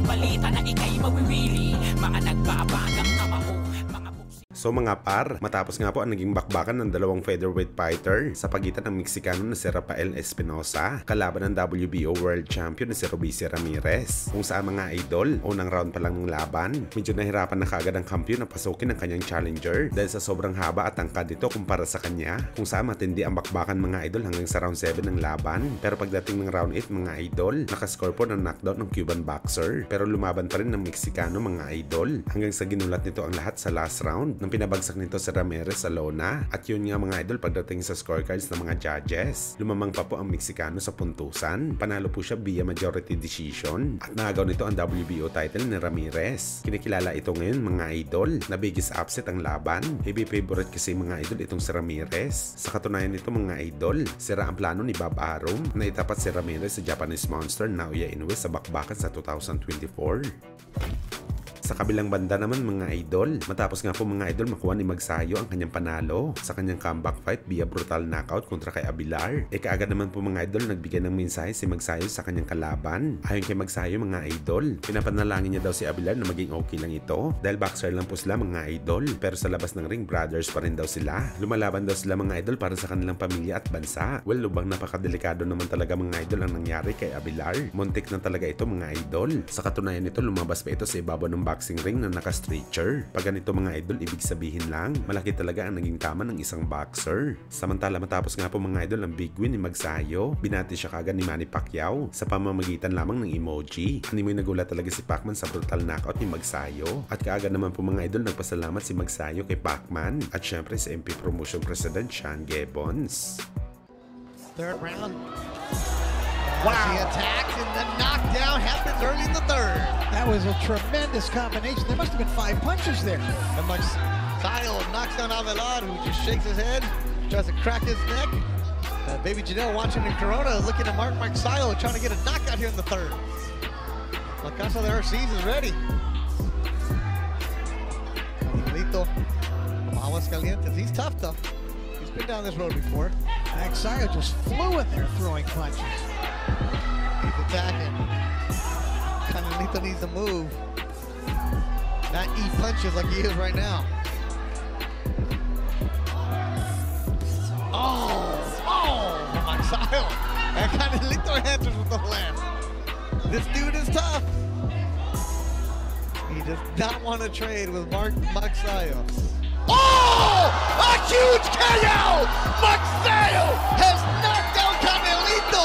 balita na ikay mawiwili. Mga nagbabagang kamao, mga So mga par, matapos nga po ang naging bakbakan ng dalawang featherweight fighter sa pagitan ng Meksikano na si Rafael Espinosa kalaban ng WBO World Champion na si Robeisy Ramirez, kung saan mga idol, unang round pa lang ng laban, medyo nahirapan na kaagad ang kampiyon na pasukin ng kanyang challenger dahil sa sobrang haba at tangkad nito kumpara sa kanya, kung saan matindi ang bakbakan mga idol hanggang sa round 7 ng laban. Pero pagdating ng round 8 mga idol, nakascore po ng knockdown ng Cuban boxer, pero lumaban pa rin ng Meksikano mga idol hanggang sa ginulat nito ang lahat sa last round nang pinabagsak nito si Ramirez sa lona. At yun nga mga idol, pagdating sa scorecards ng mga judges, lumamang pa po ang Meksikano sa puntusan. Panalo po siya via majority decision at nagaw nito ang WBO title ni Ramirez. Kinikilala ito ngayon mga idol na biggest upset ang laban. Heavy favorite kasi mga idol itong si Ramirez. Sa katunayan nito mga idol, sira ang plano ni Bob Arum na itapat si Ramirez sa Japanese monster Naoya Inoue sa bakbakan sa 2024. Sa kabilang banda naman mga idol, matapos nga po mga idol makuha ni Magsayo ang kanyang panalo sa kanyang comeback fight via brutal knockout kontra kay Abilar, kaagad naman po mga idol nagbigay ng mensahe si Magsayo sa kanyang kalaban. Ayon kay Magsayo mga idol, pinapanalangin niya daw si Abilar na maging okay lang ito dahil boxer lang po sila mga idol, pero sa labas ng ring brothers pa rin daw sila. Lumalaban daw sila mga idol para sa kanilang pamilya at bansa. Well, lubang napakadelikado naman talaga mga idol ang nangyari kay Abilar. Muntik na talaga ito mga idol. Sa katunayan nito, lumabas pa ito sa ibabaw ng boxing ring na naka-stretcher. Pag ganito mga idol, ibig sabihin lang, malaki talaga ang naging tama ng isang boxer. Samantala matapos nga po mga idol ang big win ni Magsayo, binati siya kagad ni Manny Pacquiao sa pamamagitan lamang ng emoji. Animoy nagulat talaga si Pacman sa brutal knockout ni Magsayo. At kaagad naman po mga idol nagpasalamat si Magsayo kay Pacman at syempre sa MP Promotion President Sean Gibbons. Third round. Wow. The attack and the knockdown happens early in the third. That was a tremendous combination. There must have been 5 punches there. And Magsayo knocks down Abelar, who just shakes his head, tries to crack his neck. Baby Janelle watching in Corona, looking at Magsayo, trying to get a knockout here in the third. La Casa de Arces is ready. Carlito from Aguascalientes. He's tough though. He's been down this road before. Magsayo just flew in there throwing punches. He's attacking. Carlito needs to move. Not eat punches like he is right now. Magsayo. And Carlito answers with the left. This dude is tough. He does not want to trade with Magsayo. Oh! A huge KO! Magsayo has knocked down Carlito